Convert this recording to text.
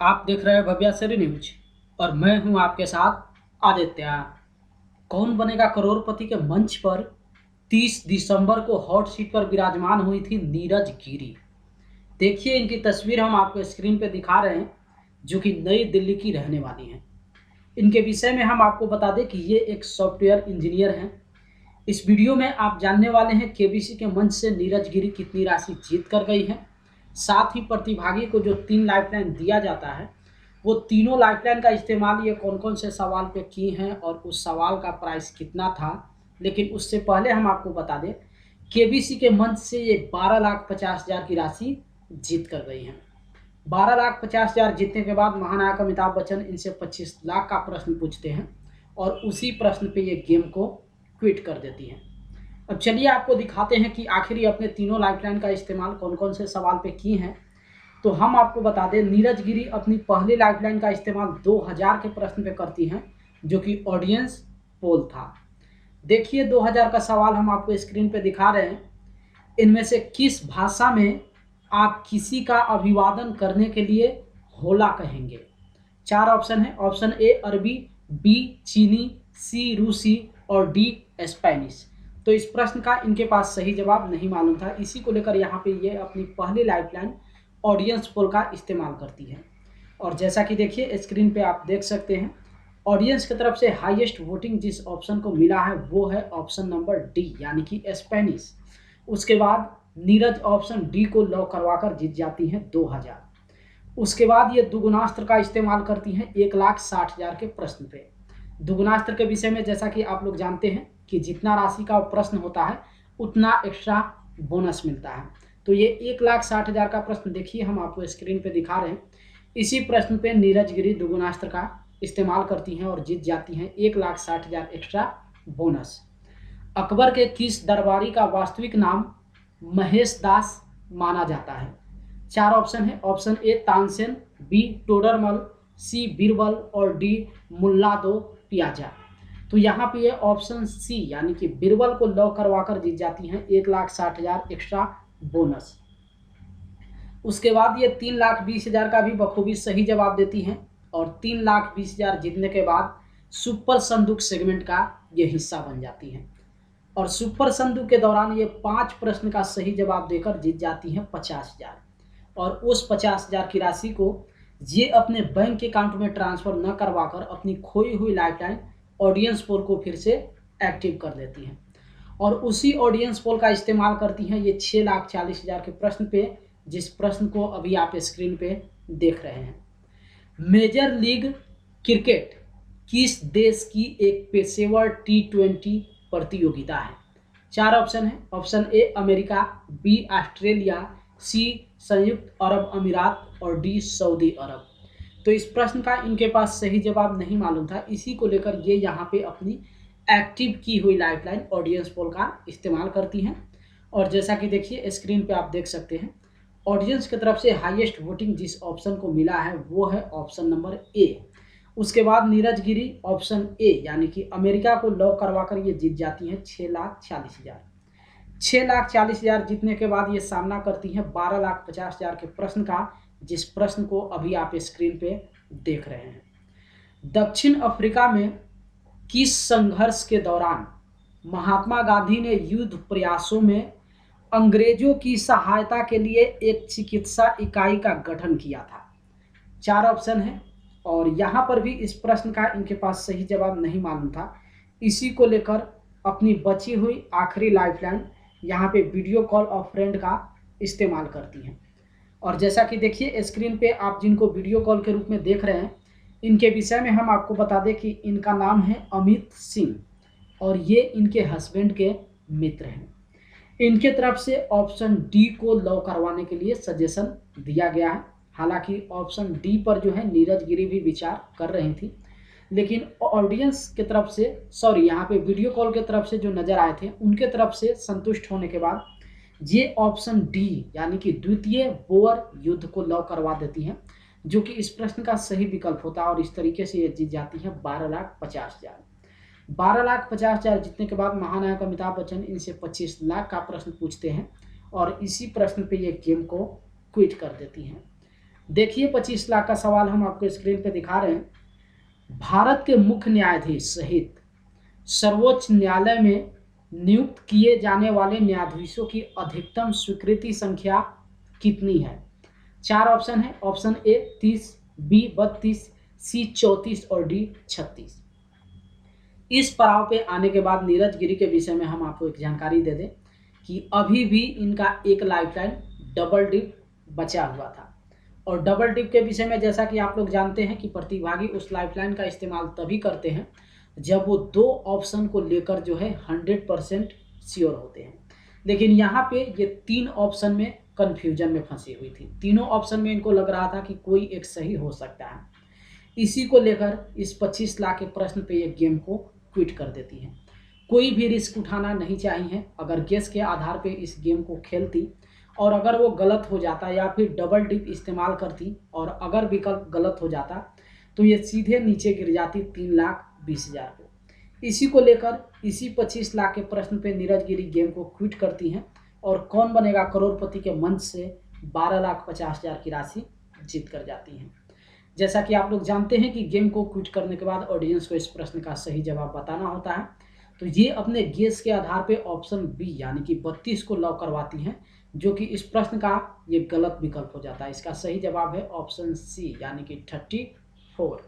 आप देख रहे हैं भव्याश्री न्यूज और मैं हूं आपके साथ आदित्य। कौन बनेगा करोड़पति के मंच पर 30 दिसंबर को हॉट सीट पर विराजमान हुई थी नीरज गिरी। देखिए इनकी तस्वीर हम आपको स्क्रीन पे दिखा रहे हैं, जो कि नई दिल्ली की रहने वाली हैं। इनके विषय में हम आपको बता दें कि ये एक सॉफ्टवेयर इंजीनियर हैं। इस वीडियो में आप जानने वाले हैं केबीसी के मंच से नीरज गिरी कितनी राशि जीत कर गई है। साथ ही प्रतिभागी को जो 3 लाइफलाइन दिया जाता है, वो तीनों लाइफलाइन का इस्तेमाल ये कौन कौन से सवाल पे की हैं और उस सवाल का प्राइस कितना था। लेकिन उससे पहले हम आपको बता दें, केबीसी के मंच से ये 12,50,000 की राशि जीत कर गई हैं। 12,50,000 जीतने के बाद महानायक अमिताभ बच्चन इनसे 25 लाख का प्रश्न पूछते हैं और उसी प्रश्न पे ये गेम को क्विट कर देती हैं। अब चलिए आपको दिखाते हैं कि आखिर ये अपने तीनों लाइफलाइन का इस्तेमाल कौन कौन से सवाल पे की हैं। तो हम आपको बता दें, नीरज गिरी अपनी पहली लाइफलाइन का इस्तेमाल 2000 के प्रश्न पे करती हैं, जो कि ऑडियंस पोल था। देखिए 2000 का सवाल हम आपको स्क्रीन पे दिखा रहे हैं। इनमें से किस भाषा में आप किसी का अभिवादन करने के लिए होला कहेंगे? 4 ऑप्शन है। ऑप्शन ए अरबी, बी चीनी, सी रूसी और डी स्पेनिश। तो इस प्रश्न का इनके पास सही जवाब नहीं मालूम था, इसी को लेकर यहाँ पे ये अपनी पहली लाइफलाइन ऑडियंस पोल का इस्तेमाल करती है। और जैसा कि देखिए स्क्रीन पे आप देख सकते हैं, ऑडियंस की तरफ से हाईएस्ट वोटिंग जिस ऑप्शन को मिला है वो है ऑप्शन नंबर डी, यानी कि स्पेनिश। उसके बाद नीरज ऑप्शन डी को लॉक करवाकर जीत जाती हैं 2000। उसके बाद ये दुगुनास्त्र का इस्तेमाल करती हैं 1,60,000 के प्रश्न पे। दुगुनास्त्र के विषय में जैसा कि आप लोग जानते हैं कि जितना राशि का प्रश्न होता है उतना एक्स्ट्रा बोनस मिलता है। तो ये 1,60,000 का प्रश्न देखिए हम आपको स्क्रीन पे दिखा रहे हैं। इसी प्रश्न पे नीरज गिरी दुगुनास्त्र का इस्तेमाल करती हैं और जीत जाती हैं 1,60,000 एक्स्ट्रा बोनस। अकबर के किस दरबारी का वास्तविक नाम महेश दास माना जाता है? 4 ऑप्शन है। Option A Tansen, B Todarmal, C Birbal और डी मुल्लादो पियाजा। तो यहाँ पे ये ऑप्शन सी यानी कि बीरबल को लॉक करवाकर जीत जाती हैं 1,60,000 एक्स्ट्रा बोनस। उसके बाद ये 3,20,000 का भी बखूबी सही जवाब देती हैं और 3,20,000 जीतने के बाद सुपर संदूक सेगमेंट का ये हिस्सा बन जाती हैं। और सुपर संदूक के दौरान ये 5 प्रश्न का सही जवाब देकर जीत जाती हैं 50,000। और उस 50,000 की राशि को ये अपने बैंक अकाउंट में ट्रांसफर न करवाकर अपनी खोई हुई लाइफलाइन ऑडियंस पोल को फिर से एक्टिव कर देती हैं और उसी ऑडियंस पोल का इस्तेमाल करती हैं ये 6,40,000 के प्रश्न पे, जिस प्रश्न को अभी आप स्क्रीन पे देख रहे हैं। मेजर लीग क्रिकेट किस देश की एक पेशेवर T20 प्रतियोगिता है? 4 ऑप्शन है। Option A America, B Australia, C संयुक्त अरब अमीरात और डी सऊदी अरब। तो इस प्रश्न का इनके पास सही जवाब नहीं मालूम था, इसी को लेकर ये यहाँ पे अपनी एक्टिव की हुई लाइफलाइन ऑडियंस पोल का इस्तेमाल करती हैं। और जैसा कि देखिए स्क्रीन पे आप देख सकते हैं, ऑडियंस की तरफ से हाईएस्ट वोटिंग जिस ऑप्शन को मिला है वो है ऑप्शन नंबर ए। उसके बाद नीरज गिरी ऑप्शन ए यानी कि अमेरिका को लॉक करवाकर ये जीत जाती हैं 6,40,000। 6,40,000 जीतने के बाद ये सामना करती हैं 12,50,000 के प्रश्न का, जिस प्रश्न को अभी आप स्क्रीन पे देख रहे हैं। दक्षिण अफ्रीका में किस संघर्ष के दौरान महात्मा गांधी ने युद्ध प्रयासों में अंग्रेजों की सहायता के लिए एक चिकित्सा इकाई का गठन किया था? 4 ऑप्शन है और यहाँ पर भी इस प्रश्न का इनके पास सही जवाब नहीं मालूम था, इसी को लेकर अपनी बची हुई आखिरी लाइफलाइन यहाँ पे वीडियो कॉल ऑफ फ्रेंड का इस्तेमाल करती हैं। और जैसा कि देखिए स्क्रीन पे आप जिनको वीडियो कॉल के रूप में देख रहे हैं, इनके विषय में हम आपको बता दें कि इनका नाम है अमित सिंह और ये इनके हस्बैंड के मित्र हैं। इनके तरफ से ऑप्शन डी को लॉक करवाने के लिए सजेशन दिया गया है। हालांकि ऑप्शन डी पर जो है नीरज गिरी भी विचार कर रही थी, लेकिन ऑडियंस की तरफ से यहाँ पे वीडियो कॉल के तरफ से जो नज़र आए थे उनके तरफ से संतुष्ट होने के बाद ये ऑप्शन डी यानी कि द्वितीय बोअर युद्ध को लॉक करवा देती हैं, जो कि इस प्रश्न का सही विकल्प होता है और इस तरीके से ये जीत जाती है 12,50,000। 12,50,000 जीतने के बाद महानायक अमिताभ बच्चन इनसे 25 लाख का प्रश्न पूछते हैं और इसी प्रश्न पे ये गेम को क्विट कर देती हैं। देखिए 25 लाख का सवाल हम आपको स्क्रीन पे दिखा रहे हैं। भारत के मुख्य न्यायाधीश सहित सर्वोच्च न्यायालय में नियुक्त किए जाने वाले न्यायाधीशों की अधिकतम स्वीकृति संख्या कितनी है? 4 ऑप्शन है। ऑप्शन ए 30, बी 32, सी 34 और डी 36। इस पड़ाव पे आने के बाद नीरज गिरी के विषय में हम आपको एक जानकारी दे दें कि अभी भी इनका एक लाइफलाइन डबल डिप बचा हुआ था। और डबल डिप के विषय में जैसा कि आप लोग जानते हैं कि प्रतिभागी उस लाइफलाइन का इस्तेमाल तभी करते हैं जब वो 2 ऑप्शन को लेकर जो है 100% श्योर होते हैं। लेकिन यहाँ पे ये 3 ऑप्शन में कन्फ्यूजन में फंसी हुई थी। तीनों ऑप्शन में इनको लग रहा था कि कोई एक सही हो सकता है। इसी को लेकर इस 25 लाख के प्रश्न पे ये गेम को क्विट कर देती हैं। कोई भी रिस्क उठाना नहीं चाहिए। अगर गेस के आधार पे इस गेम को खेलती और अगर वो गलत हो जाता या फिर डबल डिप इस्तेमाल करती और अगर विकल्प गलत हो जाता तो ये सीधे नीचे गिर जाती 3,20,000 को। इसी को लेकर इसी 25 लाख के प्रश्न पे नीरज गिरी गेम को क्विट करती हैं और कौन बनेगा करोड़पति के मंच से 12,50,000 की राशि जीत कर जाती हैं। जैसा कि आप लोग जानते हैं कि गेम को क्विट करने के बाद ऑडियंस को इस प्रश्न का सही जवाब बताना होता है। तो ये अपने गेस के आधार पे ऑप्शन बी यानी कि 32 को लॉक करवाती हैं, जो कि इस प्रश्न का ये गलत विकल्प हो जाता है। इसका सही जवाब है ऑप्शन सी यानी कि 34।